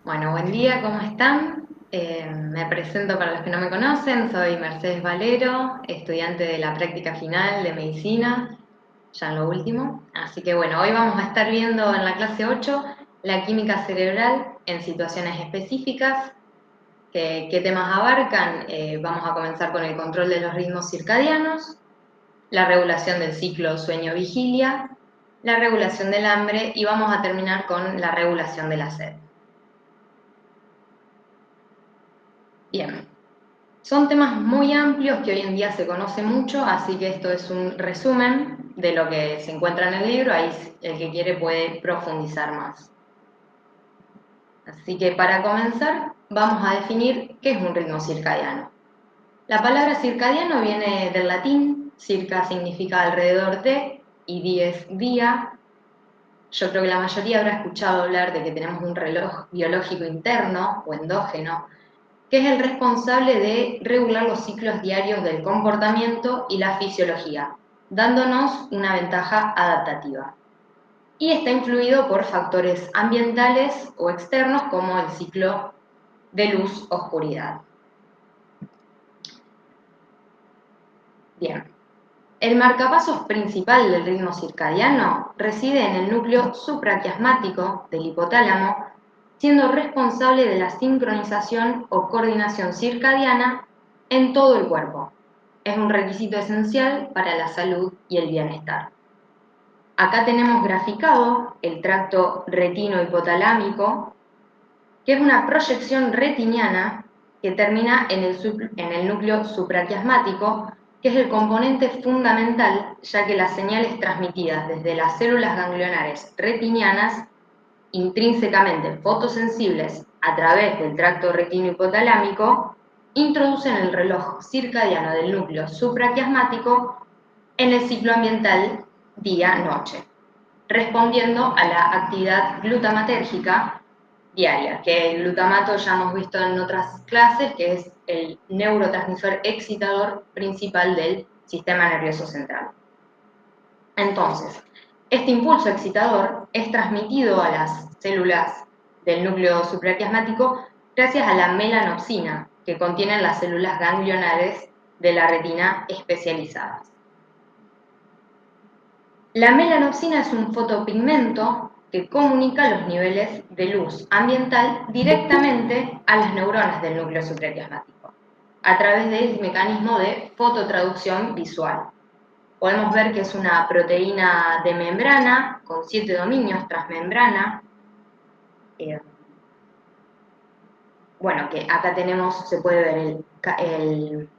Bueno, buen día, ¿cómo están? Me presento para los que no me conocen, soy Mercedes Valero, estudiante de la práctica final de medicina, ya en lo último. Así que bueno, hoy vamos a estar viendo en la clase 8 la química cerebral en situaciones específicas. ¿Qué temas abarcan? Vamos a comenzar con el control de los ritmos circadianos, la regulación del ciclo sueño-vigilia, la regulación del hambre y vamos a terminar con la regulación de la sed. Bien, son temas muy amplios que hoy en día se conoce mucho, así que esto es un resumen de lo que se encuentra en el libro, ahí el que quiere puede profundizar más. Así que para comenzar vamos a definir qué es un ritmo circadiano. La palabra circadiano viene del latín, circa significa alrededor de y dies día. Yo creo que la mayoría habrá escuchado hablar de que tenemos un reloj biológico interno o endógeno, que es el responsable de regular los ciclos diarios del comportamiento y la fisiología, dándonos una ventaja adaptativa. Y está influido por factores ambientales o externos como el ciclo de luz-oscuridad. Bien, el marcapasos principal del ritmo circadiano reside en el núcleo supraquiasmático del hipotálamo, siendo responsable de la sincronización o coordinación circadiana en todo el cuerpo. Es un requisito esencial para la salud y el bienestar. Acá tenemos graficado el tracto retino-hipotalámico, que es una proyección retiniana que termina en el núcleo supraquiasmático, que es el componente fundamental, ya que las señales transmitidas desde las células ganglionares retinianas, intrínsecamente fotosensibles a través del tracto retino-hipotalámico, introducen el reloj circadiano del núcleo supraquiasmático en el ciclo ambiental día-noche, respondiendo a la actividad glutamatérgica diaria, que el glutamato ya hemos visto en otras clases, que es el neurotransmisor excitador principal del sistema nervioso central. Entonces, este impulso excitador es transmitido a las células del núcleo supraquiasmático gracias a la melanopsina, que contienen las células ganglionares de la retina especializadas. La melanopsina es un fotopigmento que comunica los niveles de luz ambiental directamente a las neuronas del núcleo supraquiasmático, a través del mecanismo de fototraducción visual. Podemos ver que es una proteína de membrana con 7 dominios transmembrana. Bueno, que acá tenemos, se puede ver el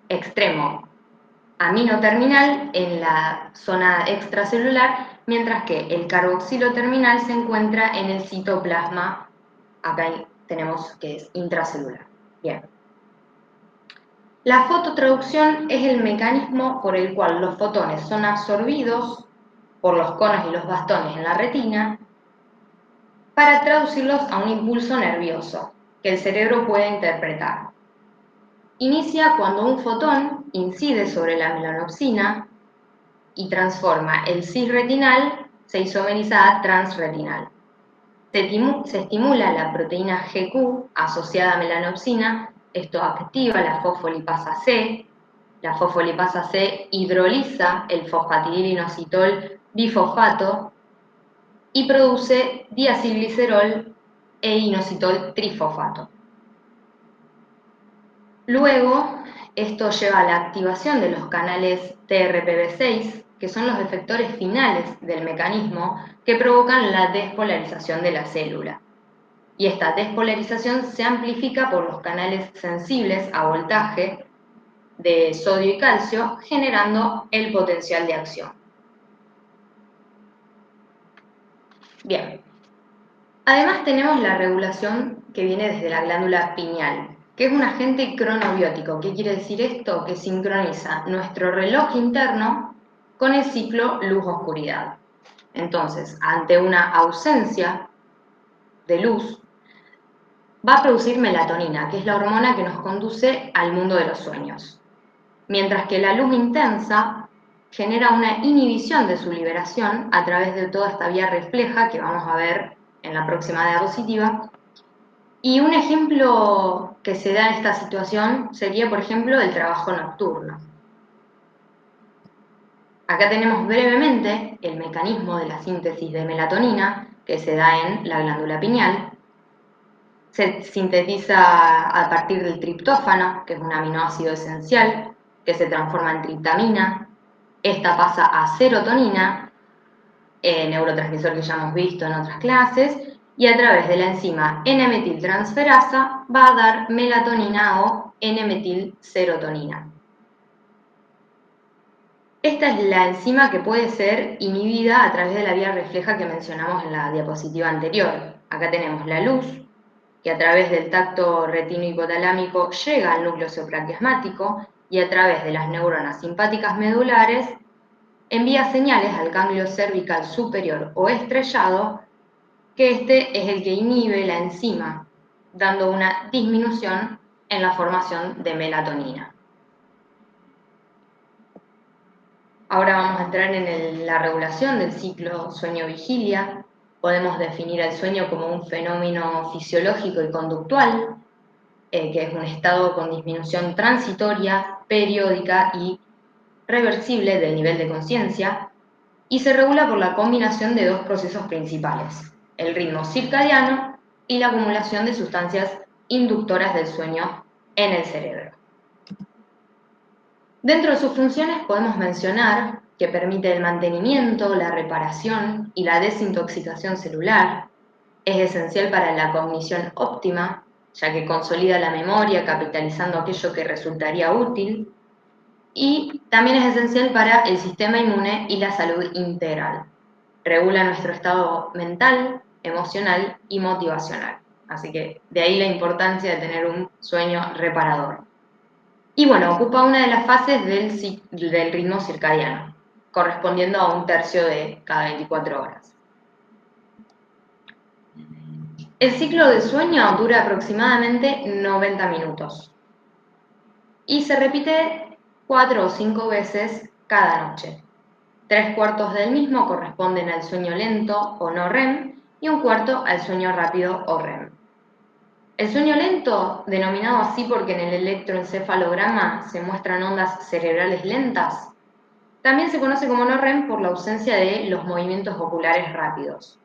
extremo amino terminal en la zona extracelular, mientras que el carboxilo terminal se encuentra en el citoplasma, acá tenemos que es intracelular. Bien. La fototraducción es el mecanismo por el cual los fotones son absorbidos por los conos y los bastones en la retina para traducirlos a un impulso nervioso que el cerebro puede interpretar. Inicia cuando un fotón incide sobre la melanopsina y transforma el cisretinal, se isomeriza a transretinal. Se estimula la proteína GQ asociada a melanopsina, esto activa la fosfolipasa C. La fosfolipasa C hidroliza el fosfatidilinositol bifosfato y produce diacilglicerol e inositol trifosfato. Luego, esto lleva a la activación de los canales TRPV6, que son los efectores finales del mecanismo que provocan la despolarización de la célula. Y esta despolarización se amplifica por los canales sensibles a voltaje de sodio y calcio, generando el potencial de acción. Bien. Además tenemos la regulación que viene desde la glándula pineal, que es un agente cronobiótico. ¿Qué quiere decir esto? Que sincroniza nuestro reloj interno con el ciclo luz-oscuridad. Entonces, ante una ausencia de luz, va a producir melatonina, que es la hormona que nos conduce al mundo de los sueños. Mientras que la luz intensa genera una inhibición de su liberación a través de toda esta vía refleja que vamos a ver en la próxima diapositiva. Y un ejemplo que se da en esta situación sería, por ejemplo, el trabajo nocturno. Acá tenemos brevemente el mecanismo de la síntesis de melatonina que se da en la glándula pineal. Se sintetiza a partir del triptófano, que es un aminoácido esencial, que se transforma en triptamina. Esta pasa a serotonina, neurotransmisor que ya hemos visto en otras clases, y a través de la enzima N-metiltransferasa va a dar melatonina o N-metilserotonina. Esta es la enzima que puede ser inhibida a través de la vía refleja que mencionamos en la diapositiva anterior. Acá tenemos la luz, que a través del tacto retino-hipotalámico llega al núcleo supraquiasmático y a través de las neuronas simpáticas medulares envía señales al ganglio cervical superior o estrellado, que este es el que inhibe la enzima, dando una disminución en la formación de melatonina. Ahora vamos a entrar en la regulación del ciclo sueño-vigilia. Podemos definir el sueño como un fenómeno fisiológico y conductual, que es un estado con disminución transitoria, periódica y reversible del nivel de conciencia, y se regula por la combinación de dos procesos principales, el ritmo circadiano y la acumulación de sustancias inductoras del sueño en el cerebro. Dentro de sus funciones podemos mencionar que permite el mantenimiento, la reparación y la desintoxicación celular. Es esencial para la cognición óptima, ya que consolida la memoria capitalizando aquello que resultaría útil. Y también es esencial para el sistema inmune y la salud integral. Regula nuestro estado mental, emocional y motivacional. Así que de ahí la importancia de tener un sueño reparador. Y bueno, ocupa una de las fases del ritmo circadiano, correspondiendo a 1/3 de cada 24 horas. El ciclo de sueño dura aproximadamente 90 minutos y se repite 4 o 5 veces cada noche. 3/4 del mismo corresponden al sueño lento o no REM y 1/4 al sueño rápido o REM. El sueño lento, denominado así porque en el electroencefalograma se muestran ondas cerebrales lentas, también se conoce como no REM por la ausencia de los movimientos oculares rápidos.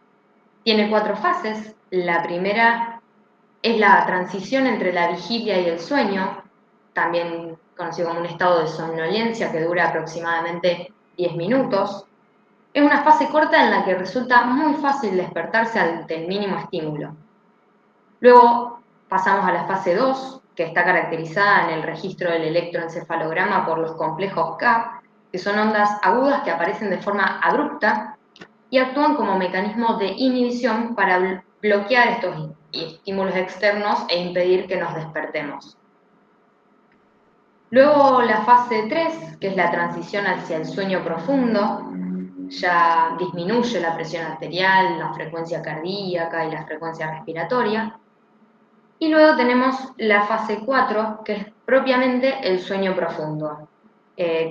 Tiene 4 fases. La primera es la transición entre la vigilia y el sueño, también conocido como un estado de somnolencia que dura aproximadamente 10 minutos. Es una fase corta en la que resulta muy fácil despertarse ante el mínimo estímulo. Luego pasamos a la fase 2, que está caracterizada en el registro del electroencefalograma por los complejos K, que son ondas agudas que aparecen de forma abrupta y actúan como mecanismo de inhibición para bloquear estos estímulos externos e impedir que nos despertemos. Luego la fase 3, que es la transición hacia el sueño profundo, ya disminuye la presión arterial, la frecuencia cardíaca y la frecuencia respiratoria. Y luego tenemos la fase 4, que es propiamente el sueño profundo,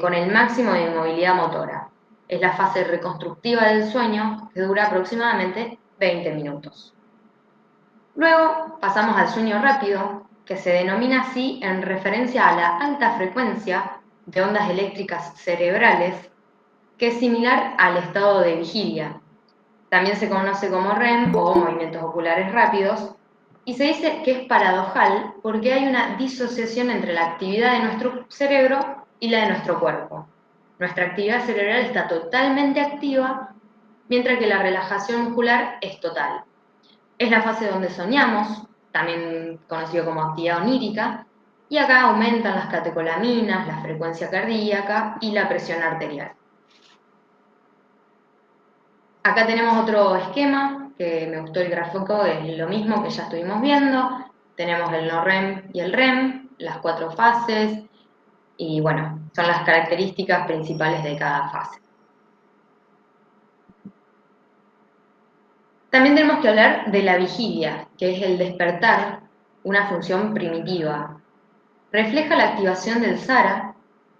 con el máximo de inmovilidad motora. Es la fase reconstructiva del sueño, que dura aproximadamente 20 minutos. Luego pasamos al sueño rápido, que se denomina así en referencia a la alta frecuencia de ondas eléctricas cerebrales, que es similar al estado de vigilia. También se conoce como REM o movimientos oculares rápidos, y se dice que es paradojal porque hay una disociación entre la actividad de nuestro cerebro y la de nuestro cuerpo. Nuestra actividad cerebral está totalmente activa, mientras que la relajación muscular es total. Es la fase donde soñamos, también conocido como actividad onírica, y acá aumentan las catecolaminas, la frecuencia cardíaca y la presión arterial. Acá tenemos otro esquema, que me gustó el gráfico, es lo mismo que ya estuvimos viendo. Tenemos el no REM y el REM, las 4 fases, y bueno, son las características principales de cada fase. También tenemos que hablar de la vigilia, que es el despertar, una función primitiva. Refleja la activación del SARA,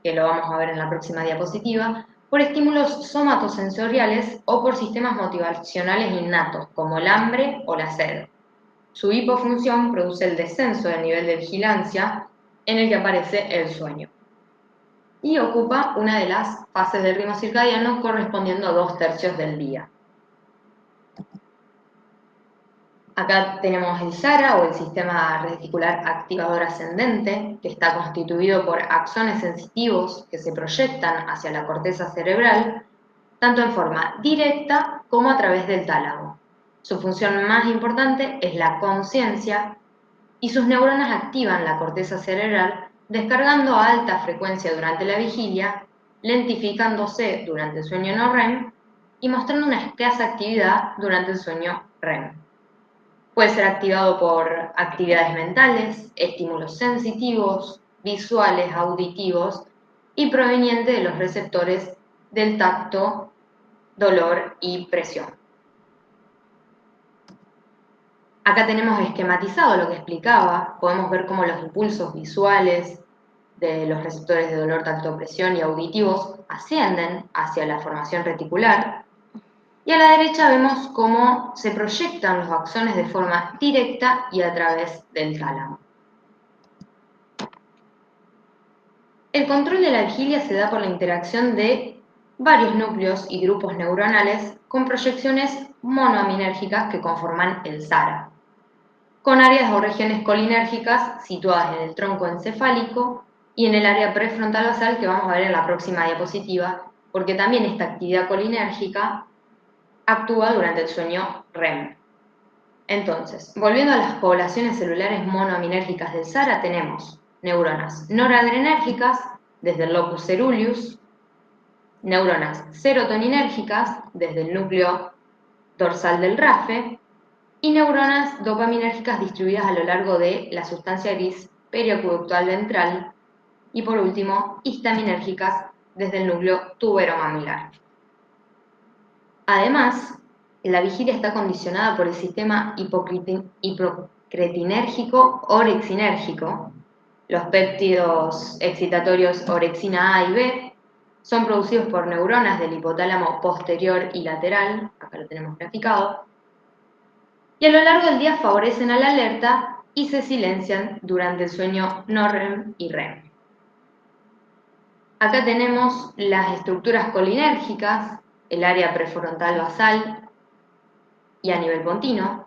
que lo vamos a ver en la próxima diapositiva, por estímulos somatosensoriales o por sistemas motivacionales innatos, como el hambre o la sed. Su hipofunción produce el descenso del nivel de vigilancia en el que aparece el sueño y ocupa una de las fases del ritmo circadiano correspondiendo a 2/3 del día. Acá tenemos el SARA o el sistema reticular activador ascendente, que está constituido por axones sensitivos que se proyectan hacia la corteza cerebral, tanto en forma directa como a través del tálamo. Su función más importante es la conciencia y sus neuronas activan la corteza cerebral descargando a alta frecuencia durante la vigilia, lentificándose durante el sueño no REM y mostrando una escasa actividad durante el sueño REM. Puede ser activado por actividades mentales, estímulos sensitivos, visuales, auditivos y proveniente de los receptores del tacto, dolor y presión. Acá tenemos esquematizado lo que explicaba, podemos ver cómo los impulsos visuales de los receptores de dolor, tacto, presión y auditivos ascienden hacia la formación reticular. Y a la derecha vemos cómo se proyectan los axones de forma directa y a través del tálamo. El control de la vigilia se da por la interacción de varios núcleos y grupos neuronales con proyecciones monoaminérgicas que conforman el SARA, con áreas o regiones colinérgicas situadas en el tronco encefálico y en el área prefrontal basal que vamos a ver en la próxima diapositiva, porque también esta actividad colinérgica actúa durante el sueño REM. Entonces, volviendo a las poblaciones celulares monoaminérgicas del SARA, tenemos neuronas noradrenérgicas desde el locus ceruleus, neuronas serotoninérgicas desde el núcleo dorsal del RAFE y neuronas dopaminérgicas distribuidas a lo largo de la sustancia gris periacueductal ventral y por último histaminérgicas desde el núcleo tuberomamilar. Además, la vigilia está condicionada por el sistema hipocretinérgico orexinérgico. Los péptidos excitatorios orexina A y B son producidos por neuronas del hipotálamo posterior y lateral, acá lo tenemos graficado, y a lo largo del día favorecen a la alerta y se silencian durante el sueño no REM y REM. Acá tenemos las estructuras colinérgicas, el área prefrontal basal y a nivel pontino,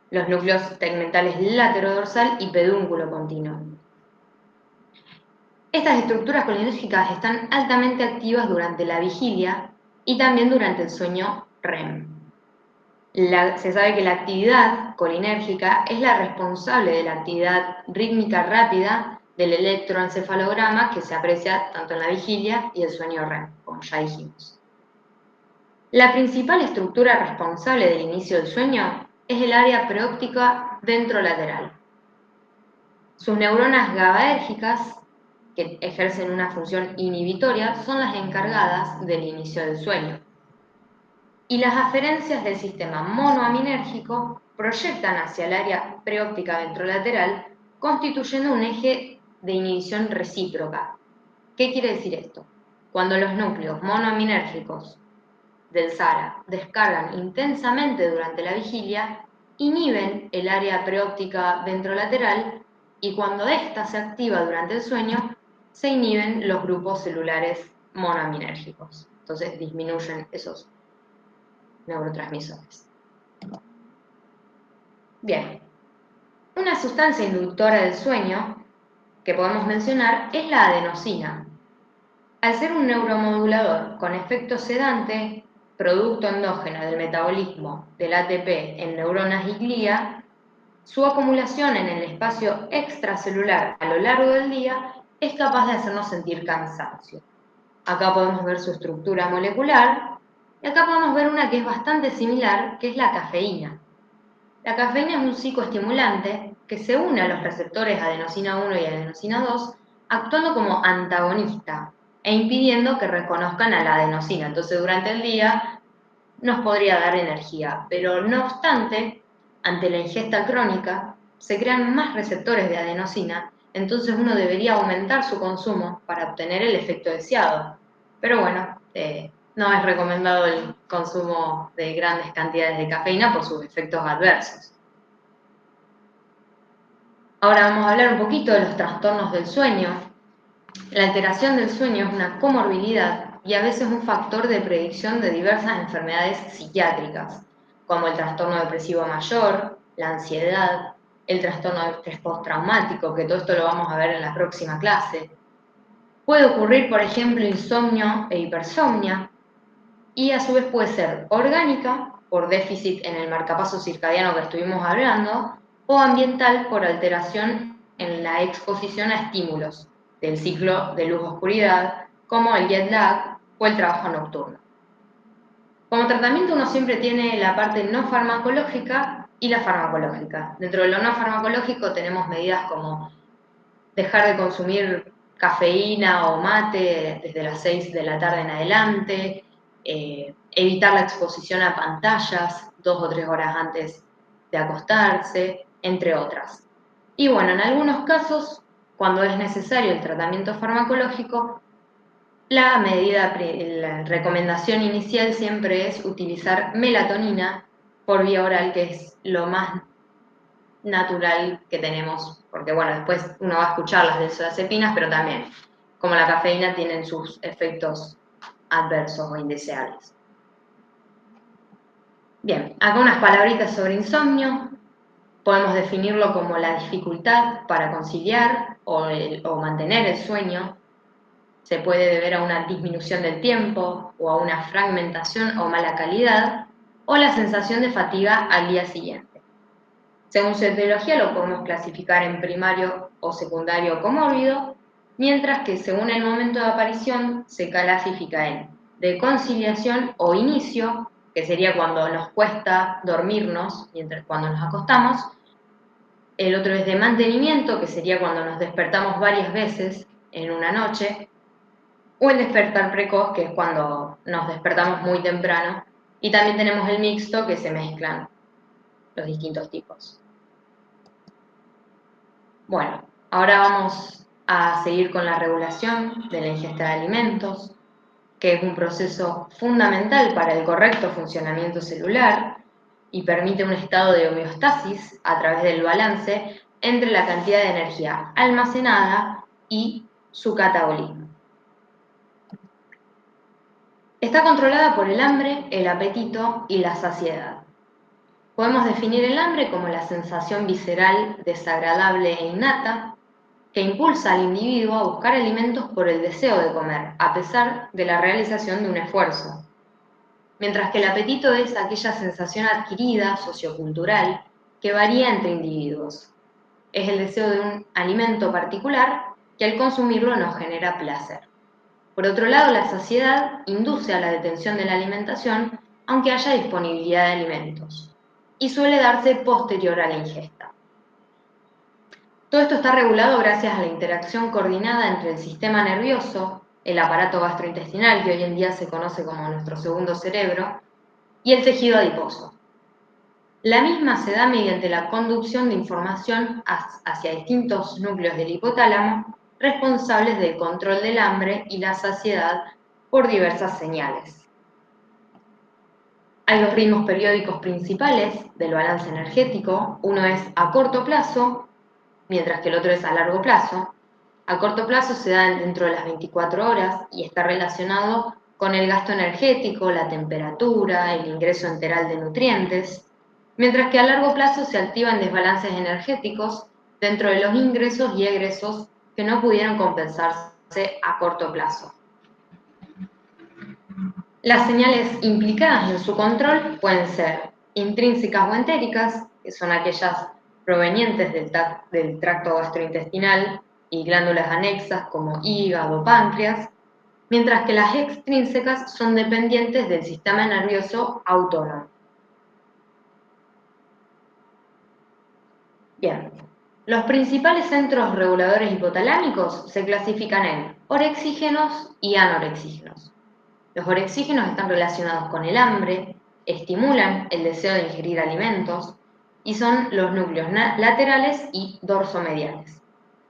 los núcleos tegmentales laterodorsal y pedúnculo pontino. Estas estructuras colinérgicas están altamente activas durante la vigilia y también durante el sueño REM. Se sabe que la actividad colinérgica es la responsable de la actividad rítmica rápida del electroencefalograma que se aprecia tanto en la vigilia y el sueño REM, como ya dijimos. La principal estructura responsable del inicio del sueño es el área preóptica ventrolateral. Sus neuronas GABAérgicas, que ejercen una función inhibitoria, son las encargadas del inicio del sueño. Y las aferencias del sistema monoaminérgico proyectan hacia el área preóptica ventrolateral, constituyendo un eje de inhibición recíproca. ¿Qué quiere decir esto? Cuando los núcleos monoaminérgicos del SARA descargan intensamente durante la vigilia, inhiben el área preóptica ventrolateral y cuando ésta se activa durante el sueño, se inhiben los grupos celulares monoaminérgicos. Entonces disminuyen esos neurotransmisores. Bien, una sustancia inductora del sueño que podemos mencionar es la adenosina. Al ser un neuromodulador con efecto sedante, producto endógeno del metabolismo del ATP en neuronas y glía, su acumulación en el espacio extracelular a lo largo del día es capaz de hacernos sentir cansancio. Acá podemos ver su estructura molecular y acá podemos ver una que es bastante similar, que es la cafeína. La cafeína es un psicoestimulante que se une a los receptores adenosina 1 y adenosina 2, actuando como antagonista e impidiendo que reconozcan a la adenosina. Entonces, durante el día nos podría dar energía, pero no obstante, ante la ingesta crónica, se crean más receptores de adenosina, entonces uno debería aumentar su consumo para obtener el efecto deseado. Pero bueno, no es recomendado el consumo de grandes cantidades de cafeína por sus efectos adversos. Ahora vamos a hablar un poquito de los trastornos del sueño. La alteración del sueño es una comorbilidad y a veces un factor de predicción de diversas enfermedades psiquiátricas, como el trastorno depresivo mayor, la ansiedad, el trastorno de estrés postraumático, que todo esto lo vamos a ver en la próxima clase. Puede ocurrir, por ejemplo, insomnio e hipersomnia, y a su vez puede ser orgánica, por déficit en el marcapaso circadiano que estuvimos hablando, o ambiental por alteración en la exposición a estímulos del ciclo de luz-oscuridad, como el jet lag o el trabajo nocturno. Como tratamiento uno siempre tiene la parte no farmacológica y la farmacológica. Dentro de lo no farmacológico tenemos medidas como dejar de consumir cafeína o mate desde las 6 de la tarde en adelante, evitar la exposición a pantallas 2 o 3 horas antes de acostarse, entre otras. Y bueno, en algunos casos, cuando es necesario el tratamiento farmacológico, la recomendación inicial siempre es utilizar melatonina por vía oral, que es lo más natural que tenemos, porque bueno, después uno va a escuchar las benzodiazepinas, pero también, como la cafeína, tienen sus efectos adversos o indeseables. Bien, acá unas palabritas sobre insomnio. Podemos definirlo como la dificultad para conciliar o mantener el sueño. Se puede deber a una disminución del tiempo o a una fragmentación o mala calidad, o la sensación de fatiga al día siguiente. Según su etiología lo podemos clasificar en primario o secundario comórbido, mientras que según el momento de aparición se clasifica en de conciliación o inicio, que sería cuando nos cuesta dormirnos cuando nos acostamos. El otro es de mantenimiento, que sería cuando nos despertamos varias veces en una noche, o el despertar precoz, que es cuando nos despertamos muy temprano, y también tenemos el mixto, que se mezclan los distintos tipos. Bueno, ahora vamos a seguir con la regulación de la ingesta de alimentos, que es un proceso fundamental para el correcto funcionamiento celular y permite un estado de homeostasis a través del balance entre la cantidad de energía almacenada y su catabolismo. Está controlada por el hambre, el apetito y la saciedad. Podemos definir el hambre como la sensación visceral desagradable e innata que impulsa al individuo a buscar alimentos por el deseo de comer, a pesar de la realización de un esfuerzo. Mientras que el apetito es aquella sensación adquirida, sociocultural, que varía entre individuos. Es el deseo de un alimento particular que al consumirlo nos genera placer. Por otro lado, la saciedad induce a la detención de la alimentación, aunque haya disponibilidad de alimentos, y suele darse posterior a la ingesta. Todo esto está regulado gracias a la interacción coordinada entre el sistema nervioso, el aparato gastrointestinal, que hoy en día se conoce como nuestro segundo cerebro, y el tejido adiposo. La misma se da mediante la conducción de información hacia distintos núcleos del hipotálamo, responsables del control del hambre y la saciedad por diversas señales. Hay dos ritmos periódicos principales del balance energético. Uno es a corto plazo, mientras que el otro es a largo plazo. A corto plazo se da dentro de las 24 horas y está relacionado con el gasto energético, la temperatura, el ingreso enteral de nutrientes, mientras que a largo plazo se activan desbalances energéticos dentro de los ingresos y egresos que no pudieron compensarse a corto plazo. Las señales implicadas en su control pueden ser intrínsecas o entéricas, que son aquellas provenientes del tracto gastrointestinal y glándulas anexas como hígado o páncreas, mientras que las extrínsecas son dependientes del sistema nervioso autónomo. Bien, los principales centros reguladores hipotalámicos se clasifican en orexígenos y anorexígenos. Los orexígenos están relacionados con el hambre, estimulan el deseo de ingerir alimentos y son los núcleos laterales y dorsomediales,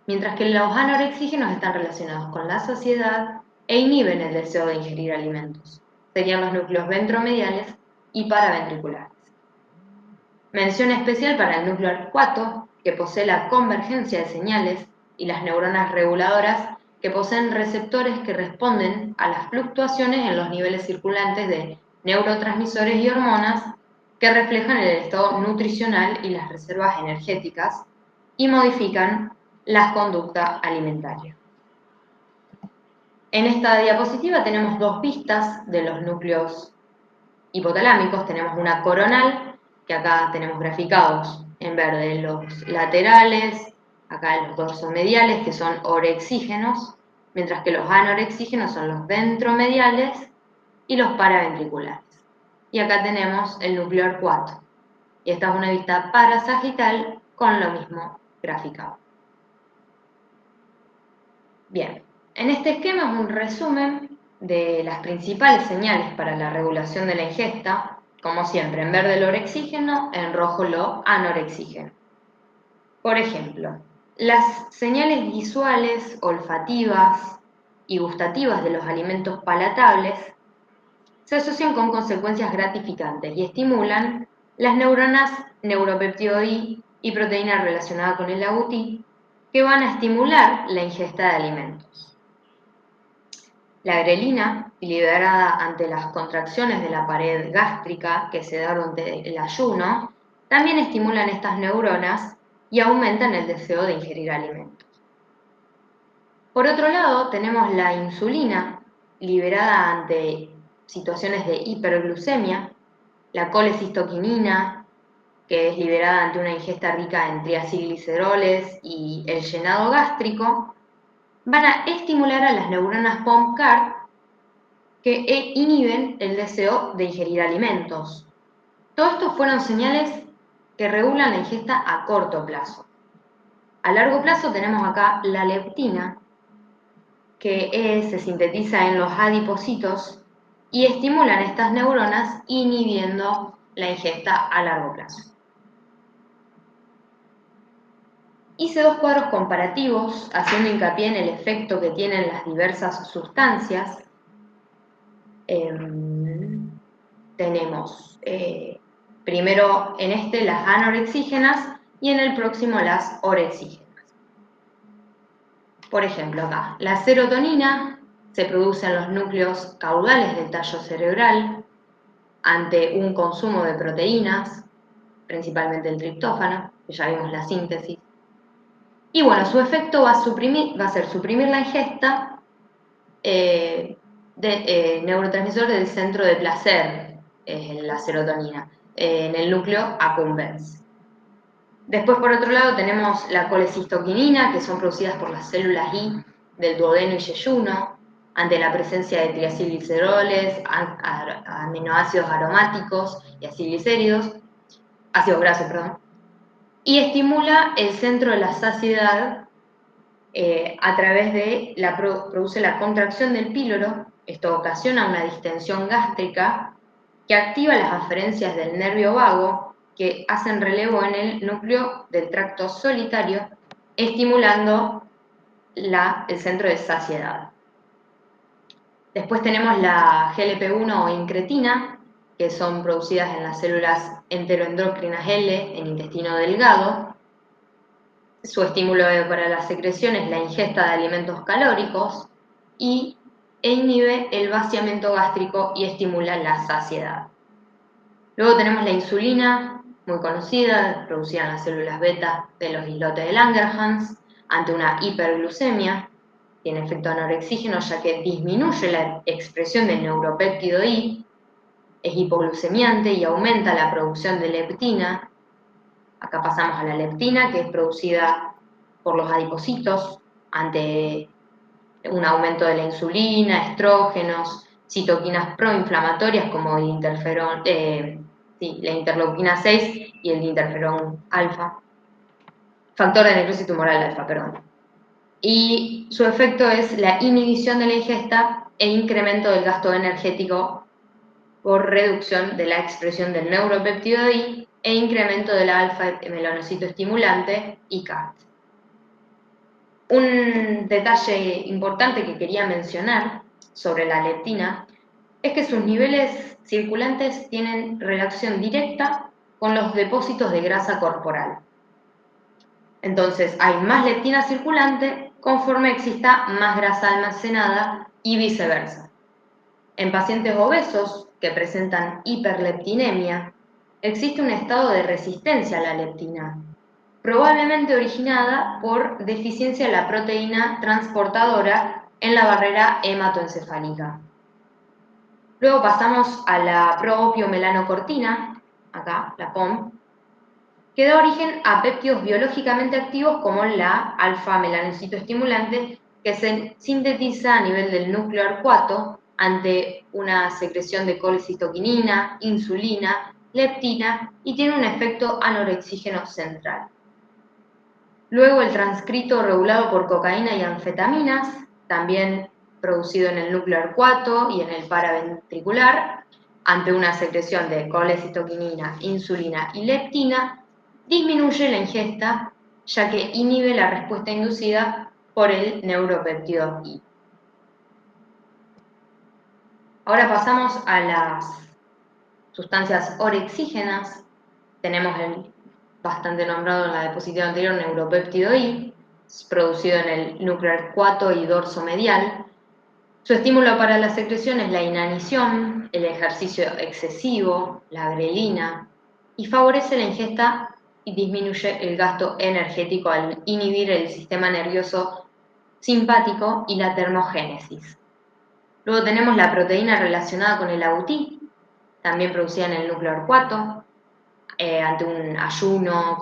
mientras que los anorexígenos están relacionados con la saciedad, e inhiben el deseo de ingerir alimentos. Serían los núcleos ventromediales y paraventriculares. Mención especial para el núcleo arcuato, que posee la convergencia de señales, y las neuronas reguladoras, que poseen receptores que responden a las fluctuaciones en los niveles circulantes de neurotransmisores y hormonas que reflejan el estado nutricional y las reservas energéticas y modifican la conducta alimentaria. En esta diapositiva tenemos dos vistas de los núcleos hipotalámicos. Tenemos una coronal, que acá tenemos graficados en verde los laterales, acá los dorsomediales, que son orexígenos, mientras que los anorexígenos son los ventromediales y los paraventriculares. Y acá tenemos el núcleo arcuato. Y esta es una vista parasagital con lo mismo graficado. Bien, en este esquema es un resumen de las principales señales para la regulación de la ingesta, como siempre, en verde el orexígeno, en rojo lo anorexígeno. Por ejemplo, las señales visuales, olfativas y gustativas de los alimentos palatables se asocian con consecuencias gratificantes y estimulan las neuronas neuropeptido-I y proteína relacionada con el agouti, que van a estimular la ingesta de alimentos. La grelina, liberada ante las contracciones de la pared gástrica que se da durante el ayuno, también estimulan estas neuronas y aumentan el deseo de ingerir alimentos. Por otro lado, tenemos la insulina, liberada ante situaciones de hiperglucemia, la colecistoquinina, que es liberada ante una ingesta rica en triacilgliceroles y el llenado gástrico, van a estimular a las neuronas POMC-CART que inhiben el deseo de ingerir alimentos. Todo esto fueron señales que regulan la ingesta a corto plazo. A largo plazo tenemos acá la leptina, que se sintetiza en los adipocitos y estimulan estas neuronas inhibiendo la ingesta a largo plazo. Hice dos cuadros comparativos haciendo hincapié en el efecto que tienen las diversas sustancias. Tenemos primero en este las anorexígenas y en el próximo las orexígenas. Por ejemplo, acá, la serotonina se produce en los núcleos caudales del tallo cerebral ante un consumo de proteínas, principalmente el triptófano, que ya vimos la síntesis. Y bueno, su efecto va a ser suprimir la ingesta de neurotransmisor del centro de placer, la serotonina, en el núcleo accumbens. Después, por otro lado, tenemos la colecistoquinina, que son producidas por las células I del duodeno y yeyuno, ante la presencia de triacilgliceroles, aminoácidos aromáticos y ácidos grasos, perdón, y estimula el centro de la saciedad a través de produce la contracción del píloro. Esto ocasiona una distensión gástrica que activa las aferencias del nervio vago que hacen relevo en el núcleo del tracto solitario, estimulando el centro de saciedad. Después tenemos la GLP-1 o incretina, que son producidas en las células enteroendocrinas L en intestino delgado. Su estímulo para la secreción es la ingesta de alimentos calóricos e inhibe el vaciamiento gástrico y estimula la saciedad. Luego tenemos la insulina, muy conocida, producida en las células beta de los islotes de Langerhans, ante una hiperglucemia. Tiene efecto anorexígeno ya que disminuye la expresión del neuropéptido I, es hipoglucemiante y aumenta la producción de leptina. Acá pasamos a la leptina, que es producida por los adipocitos ante un aumento de la insulina, estrógenos, citoquinas proinflamatorias como el interferón, la interleuquina 6 y el interferón alfa, factor de necrosis tumoral alfa, perdón. Y su efecto es la inhibición de la ingesta e incremento del gasto energético por reducción de la expresión del neuropéptido I e incremento de la alfa-melanocito estimulante y CART. Un detalle importante que quería mencionar sobre la leptina es que sus niveles circulantes tienen relación directa con los depósitos de grasa corporal. Entonces, hay más leptina circulante conforme exista más grasa almacenada y viceversa. En pacientes obesos que presentan hiperleptinemia, existe un estado de resistencia a la leptina, probablemente originada por deficiencia de la proteína transportadora en la barrera hematoencefálica. Luego pasamos a la proopiomelanocortina, acá, la POM, que da origen a péptidos biológicamente activos como la alfa-melanocitoestimulante, que se sintetiza a nivel del núcleo arcuato ante una secreción de colecitoquinina, insulina, leptina y tiene un efecto anorexígeno central. Luego el transcrito regulado por cocaína y anfetaminas, también producido en el núcleo arcuato y en el paraventricular, ante una secreción de colecitoquinina, insulina y leptina, disminuye la ingesta, ya que inhibe la respuesta inducida por el neuropéptido I. Ahora pasamos a las sustancias orexígenas. Tenemos el bastante nombrado en la diapositiva anterior, neuropéptido I, producido en el núcleo arcuato y dorso medial. Su estímulo para la secreción es la inanición, el ejercicio excesivo, la grelina, y favorece la ingesta y disminuye el gasto energético al inhibir el sistema nervioso simpático y la termogénesis. Luego tenemos la proteína relacionada con el agouti, también producida en el núcleo arcuato, ante un ayuno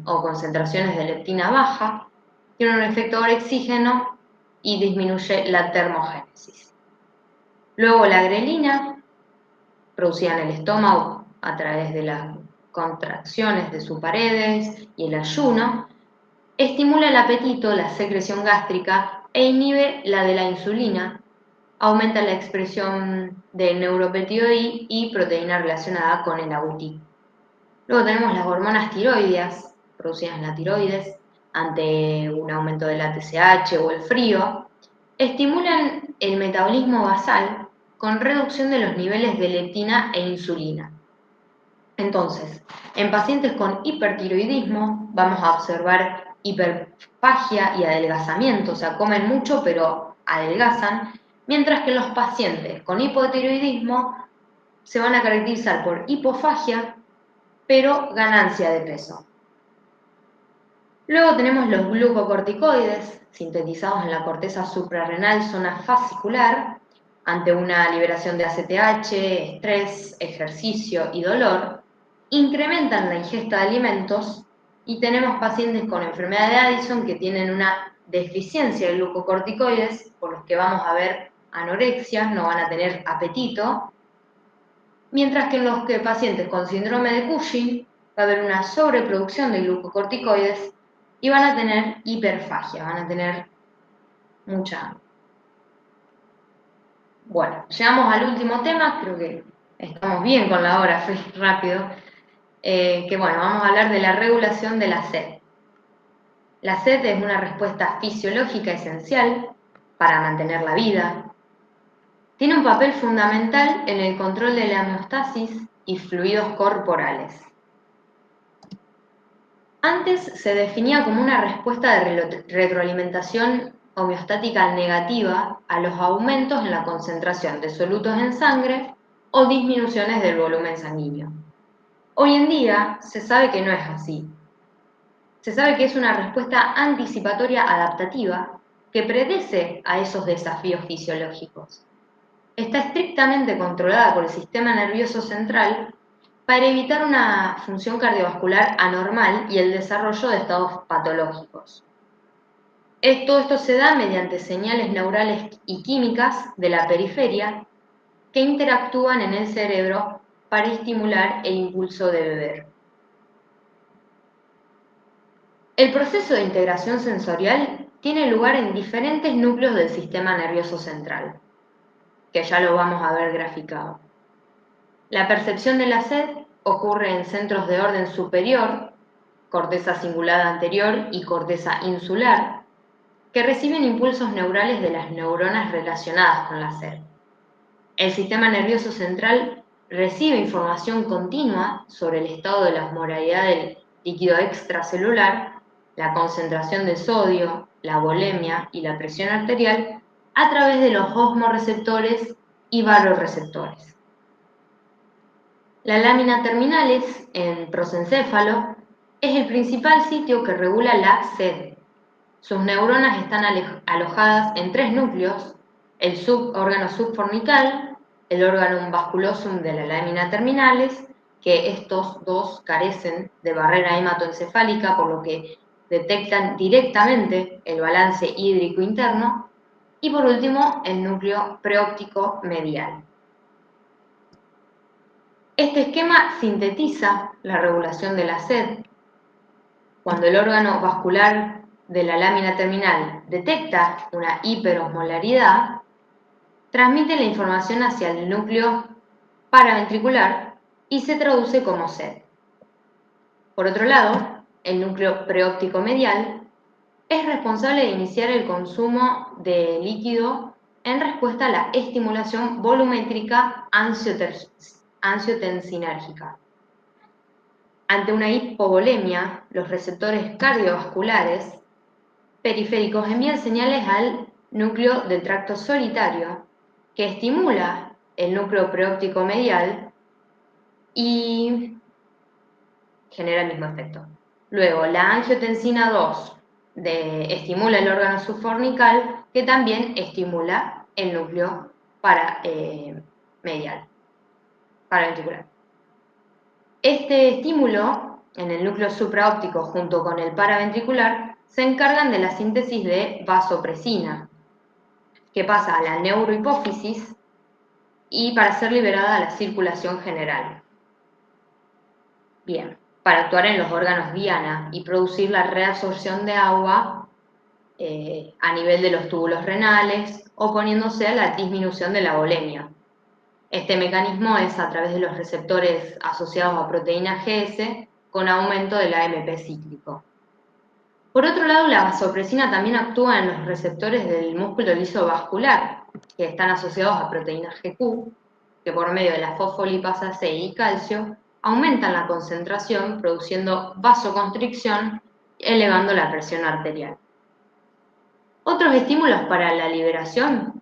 o concentraciones de leptina baja, tiene un efecto orexígeno y disminuye la termogénesis. Luego la grelina, producida en el estómago a través de las contracciones de sus paredes y el ayuno, estimula el apetito, la secreción gástrica e inhibe la de la insulina, aumenta la expresión del neuropéptido I y proteína relacionada con el agouti. Luego tenemos las hormonas tiroideas, producidas en la tiroides, ante un aumento de la TSH o el frío, estimulan el metabolismo basal con reducción de los niveles de leptina e insulina. Entonces, en pacientes con hipertiroidismo vamos a observar hiperfagia y adelgazamiento, o sea, comen mucho pero adelgazan, mientras que los pacientes con hipotiroidismo se van a caracterizar por hipofagia, pero ganancia de peso. Luego tenemos los glucocorticoides, sintetizados en la corteza suprarrenal zona fascicular, ante una liberación de ACTH, estrés, ejercicio y dolor, incrementan la ingesta de alimentos y tenemos pacientes con enfermedad de Addison que tienen una deficiencia de glucocorticoides, por los que vamos a ver anorexia, no van a tener apetito, mientras que en los pacientes con síndrome de Cushing va a haber una sobreproducción de glucocorticoides y van a tener hiperfagia, van a tener mucha hambre. Bueno, llegamos al último tema, creo que estamos bien con la hora, fue rápido, que bueno, vamos a hablar de la regulación de la sed. La sed es una respuesta fisiológica esencial para mantener la vida. Tiene un papel fundamental en el control de la homeostasis y fluidos corporales. Antes se definía como una respuesta de retroalimentación homeostática negativa a los aumentos en la concentración de solutos en sangre o disminuciones del volumen sanguíneo. Hoy en día se sabe que no es así. Se sabe que es una respuesta anticipatoria adaptativa que predece a esos desafíos fisiológicos. Está estrictamente controlada por el sistema nervioso central para evitar una función cardiovascular anormal y el desarrollo de estados patológicos. Todo esto se da mediante señales neurales y químicas de la periferia que interactúan en el cerebro para estimular el impulso de beber. El proceso de integración sensorial tiene lugar en diferentes núcleos del sistema nervioso central, que ya lo vamos a ver graficado. La percepción de la sed ocurre en centros de orden superior, corteza cingulada anterior y corteza insular. que reciben impulsos neurales de las neuronas relacionadas con la sed. El sistema nervioso central recibe información continua sobre el estado de la osmolaridad del líquido extracelular, la concentración de sodio, la volemia y la presión arterial a través de los osmoreceptores y vasoreceptores. La lámina terminalis en prosencéfalo es el principal sitio que regula la sed. Sus neuronas están alojadas en 3 núcleos: el órgano subfornical, el órgano vasculosum de la lámina terminalis, que estos dos carecen de barrera hematoencefálica, por lo que detectan directamente el balance hídrico interno, y por último el núcleo preóptico medial. Este esquema sintetiza la regulación de la sed. Cuando el órgano vascular de la lámina terminal detecta una hiperosmolaridad, transmite la información hacia el núcleo paraventricular y se traduce como sed. Por otro lado, el núcleo preóptico medial es responsable de iniciar el consumo de líquido en respuesta a la estimulación volumétrica angiotensinérgica. Ante una hipovolemia, los receptores cardiovasculares periféricos envían señales al núcleo del tracto solitario, que estimula el núcleo preóptico medial y genera el mismo efecto. Luego, la angiotensina 2 estimula el órgano subfornical, que también estimula el núcleo medial, paraventricular. Este estímulo en el núcleo supraóptico junto con el paraventricular se encargan de la síntesis de vasopresina, que pasa a la neurohipófisis y para ser liberada a la circulación general. Bien, para actuar en los órganos diana y producir la reabsorción de agua a nivel de los túbulos renales, oponiéndose a la disminución de la volemia. Este mecanismo es a través de los receptores asociados a proteína GS con aumento del AMP cíclico. Por otro lado, la vasopresina también actúa en los receptores del músculo liso vascular, que están asociados a proteína GQ, que por medio de la fosfolipasa C y calcio aumentan la concentración, produciendo vasoconstricción, elevando la presión arterial. Otros estímulos para la liberación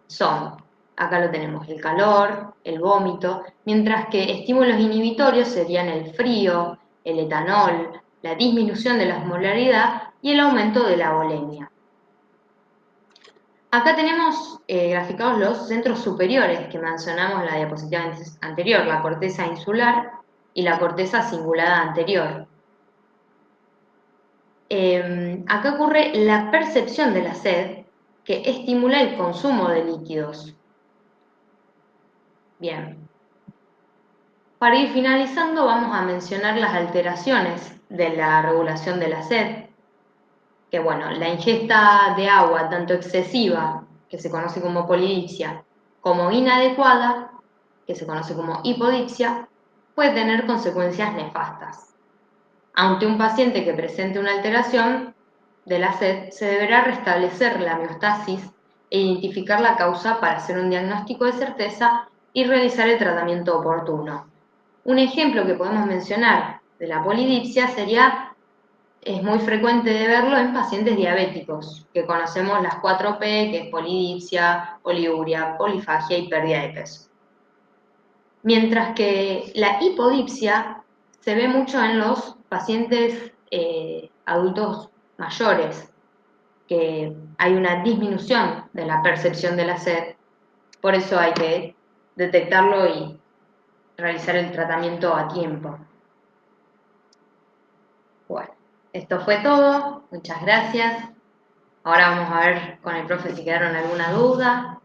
son, acá lo tenemos, el calor, el vómito, mientras que estímulos inhibitorios serían el frío, el etanol, la disminución de la osmolaridad y el aumento de la volemia. Acá tenemos graficados los centros superiores que mencionamos en la diapositiva anterior, la corteza insular y la corteza cingulada anterior. Acá ocurre la percepción de la sed, que estimula el consumo de líquidos. Bien. Para ir finalizando, vamos a mencionar las alteraciones de la regulación de la sed, que bueno, la ingesta de agua, tanto excesiva, que se conoce como polidipsia, como inadecuada, que se conoce como hipodipsia, puede tener consecuencias nefastas. Ante un paciente que presente una alteración de la sed, se deberá restablecer la homeostasis e identificar la causa para hacer un diagnóstico de certeza y realizar el tratamiento oportuno. Un ejemplo que podemos mencionar de la polidipsia sería, es muy frecuente de verlo en pacientes diabéticos, que conocemos las 4P, que es polidipsia, poliuria, polifagia y pérdida de peso. Mientras que la hipodipsia se ve mucho en los pacientes adultos mayores, que hay una disminución de la percepción de la sed, por eso hay que detectarlo y realizar el tratamiento a tiempo. Bueno, esto fue todo, muchas gracias. Ahora vamos a ver con el profe si quedaron alguna duda.